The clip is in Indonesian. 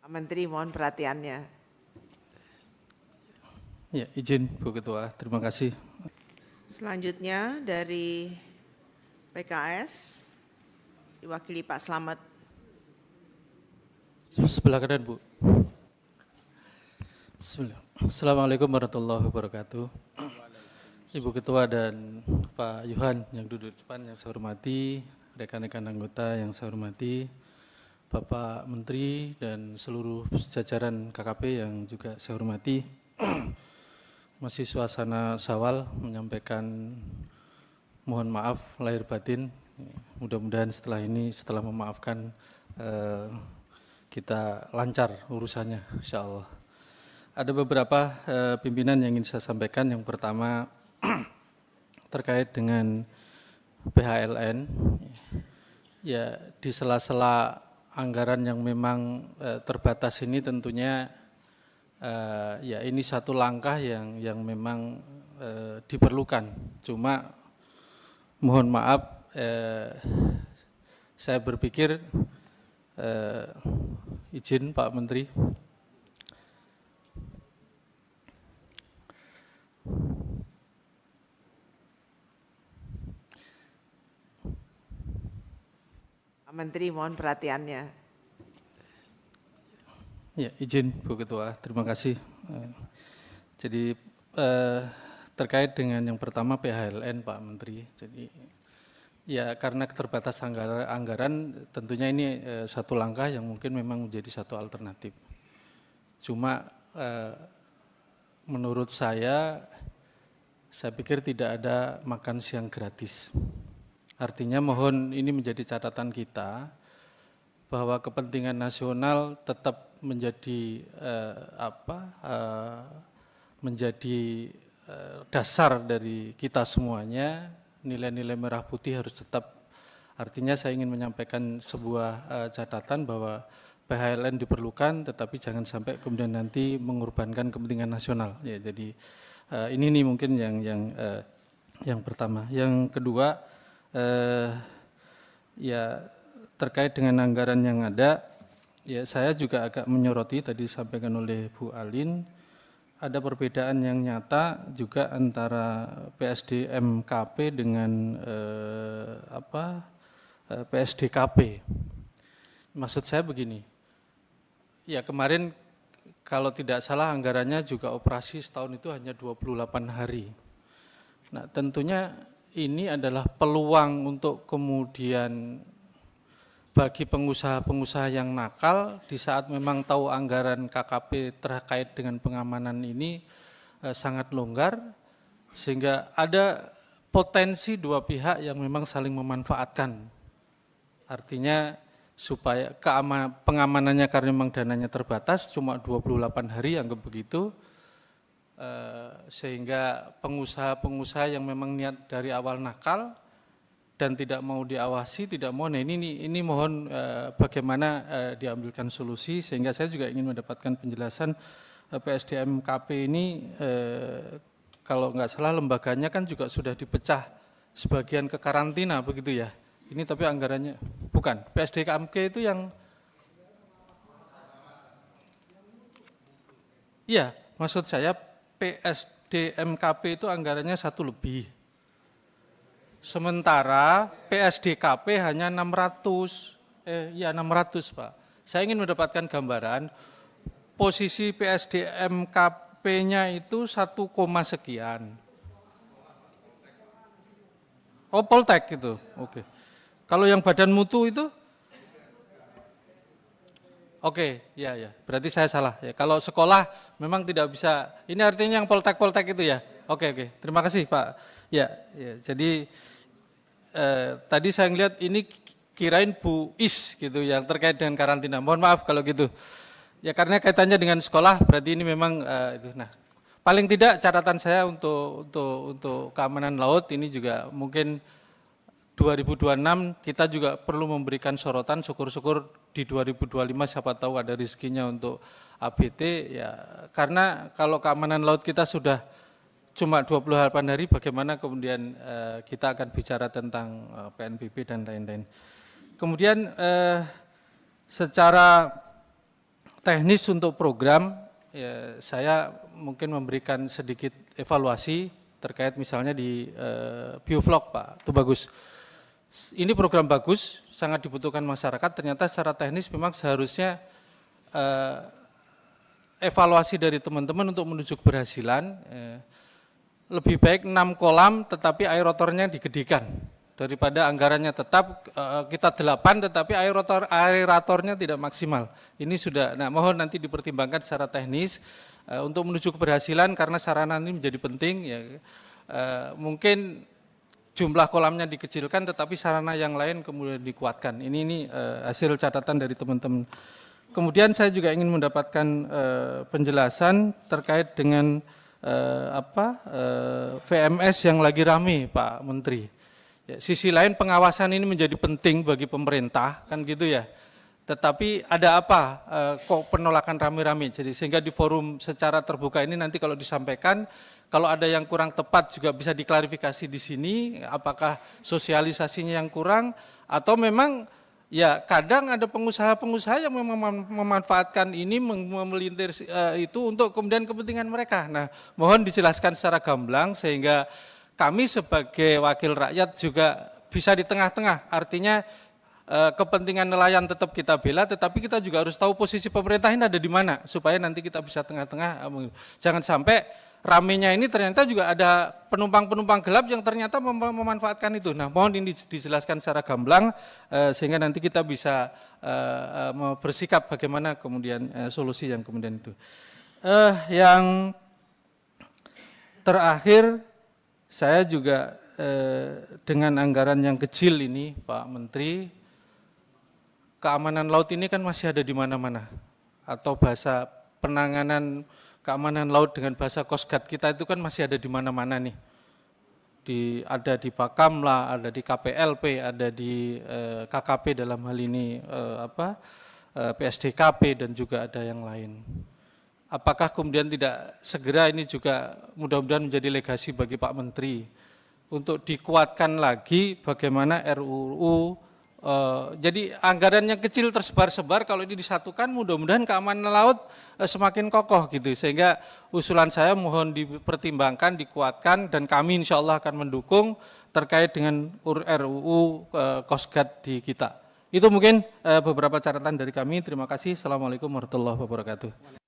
Pak Menteri, mohon perhatiannya. Ya, izin Bu Ketua, terima kasih. Selanjutnya dari PKS, diwakili Pak Slamet. Sebelah kanan, Bu. Bismillah. Assalamualaikum warahmatullahi wabarakatuh. Ibu Ketua dan Pak Yuhan yang duduk di depan yang saya hormati, rekan-rekan anggota yang saya hormati, Bapak Menteri dan seluruh jajaran KKP yang juga saya hormati. Masih suasana Syawal, menyampaikan mohon maaf lahir batin. Mudah-mudahan setelah ini, setelah memaafkan, kita lancar urusannya, insya Allah. Ada beberapa pimpinan yang ingin saya sampaikan. Yang pertama terkait dengan PHLN. Ya, di sela-sela anggaran yang memang terbatas ini tentunya ya ini satu langkah yang memang diperlukan. Cuma mohon maaf, saya berpikir izin Pak Menteri. Pak Menteri, mohon perhatiannya. Ya, izin Bu Ketua, terima kasih. Jadi terkait dengan yang pertama PHLN Pak Menteri. Jadi ya karena keterbatasan anggaran tentunya ini satu langkah yang mungkin memang menjadi satu alternatif. Cuma menurut saya pikir tidak ada makan siang gratis. Artinya mohon ini menjadi catatan kita bahwa kepentingan nasional tetap menjadi menjadi dasar dari kita semuanya. Nilai-nilai merah putih harus tetap. Artinya saya ingin menyampaikan sebuah catatan bahwa PHLN diperlukan, tetapi jangan sampai kemudian nanti mengorbankan kepentingan nasional. Ya, jadi ini nih mungkin yang pertama. Yang kedua, ya terkait dengan anggaran yang ada, ya saya juga agak menyoroti tadi disampaikan oleh Bu Alin, ada perbedaan yang nyata juga antara PSDMKP dengan PSDKP. Maksud saya begini, ya kemarin kalau tidak salah anggarannya juga operasi setahun itu hanya 28 hari. Nah tentunya ini adalah peluang untuk kemudian bagi pengusaha-pengusaha yang nakal di saat memang tahu anggaran KKP terkait dengan pengamanan ini sangat longgar, sehingga ada potensi dua pihak yang memang saling memanfaatkan. Artinya supaya pengamanannya karena memang dananya terbatas cuma 28 hari anggap begitu, sehingga pengusaha-pengusaha yang memang niat dari awal nakal dan tidak mau diawasi, tidak mau, nah ini mohon bagaimana diambilkan solusi, sehingga saya juga ingin mendapatkan penjelasan PSDMKP ini kalau nggak salah lembaganya kan juga sudah dipecah sebagian ke karantina begitu ya. Ini tapi anggarannya bukan, PSDMK itu yang iya, maksud saya PSDMKP itu anggarannya 1 lebih. Sementara PSDKP hanya 600. 600, Pak. Saya ingin mendapatkan gambaran posisi PSDMKP-nya itu 1, sekian. Oh, Poltek itu. Oke. Kalau yang badan mutu itu? Oke, ya. Berarti saya salah ya. Kalau sekolah memang tidak bisa. Ini artinya yang poltek itu ya. Oke. Terima kasih Pak. Ya. Jadi tadi saya lihat ini kirain Bu Is gitu yang terkait dengan karantina. Mohon maaf kalau gitu. Ya karena kaitannya dengan sekolah berarti ini memang itu. Nah, paling tidak catatan saya untuk keamanan laut ini juga mungkin 2026 kita juga perlu memberikan sorotan, syukur-syukur di 2025 siapa tahu ada rezekinya untuk ABT ya, karena kalau keamanan laut kita sudah cuma 28 hari bagaimana kemudian kita akan bicara tentang PNBP dan lain-lain. Kemudian secara teknis untuk program, ya, saya mungkin memberikan sedikit evaluasi terkait misalnya di biovlog Pak, itu bagus. Ini program bagus, sangat dibutuhkan masyarakat, ternyata secara teknis memang seharusnya evaluasi dari teman-teman untuk menuju keberhasilan, lebih baik 6 kolam tetapi aeratornya digedikan daripada anggarannya tetap kita 8 tetapi aeratornya tidak maksimal. Ini sudah, nah mohon nanti dipertimbangkan secara teknis untuk menuju keberhasilan karena sarana ini menjadi penting ya. Mungkin jumlah kolamnya dikecilkan tetapi sarana yang lain kemudian dikuatkan. Ini hasil catatan dari teman-teman. Kemudian saya juga ingin mendapatkan penjelasan terkait dengan VMS yang lagi rame Pak Menteri. Ya, sisi lain pengawasan ini menjadi penting bagi pemerintah kan gitu ya. Tetapi ada apa kok penolakan rame-rame? Jadi sehingga di forum secara terbuka ini nanti kalau disampaikan, kalau ada yang kurang tepat juga bisa diklarifikasi di sini. Apakah sosialisasinya yang kurang atau memang ya kadang ada pengusaha-pengusaha yang memang memanfaatkan ini memelintir itu untuk kemudian kepentingan mereka. Nah, mohon dijelaskan secara gamblang sehingga kami sebagai wakil rakyat juga bisa di tengah-tengah. Artinya kepentingan nelayan tetap kita bela, tetapi kita juga harus tahu posisi pemerintah ini ada di mana supaya nanti kita bisa tengah-tengah. Jangan sampai ramenya ini ternyata juga ada penumpang-penumpang gelap yang ternyata memanfaatkan itu. Nah, mohon ini dijelaskan secara gamblang sehingga nanti kita bisa bersikap bagaimana kemudian solusi yang kemudian itu. Yang terakhir, saya juga dengan anggaran yang kecil ini, Pak Menteri, keamanan laut ini kan masih ada di mana-mana. Atau bahasa penanganan keamanan laut dengan bahasa Coast Guard kita itu kan masih ada di mana-mana nih. Ada di Bakamla, ada di KPLP, ada di KKP dalam hal ini PSDKP dan juga ada yang lain. Apakah kemudian tidak segera ini juga mudah-mudahan menjadi legasi bagi Pak Menteri untuk dikuatkan lagi bagaimana RUU. Jadi anggaran yang kecil tersebar-sebar kalau ini disatukan mudah-mudahan keamanan laut semakin kokoh gitu sehingga usulan saya mohon dipertimbangkan, dikuatkan dan kami insya Allah akan mendukung terkait dengan RUU Coast Guard di kita. Itu mungkin beberapa catatan dari kami. Terima kasih. Assalamualaikum warahmatullahi wabarakatuh.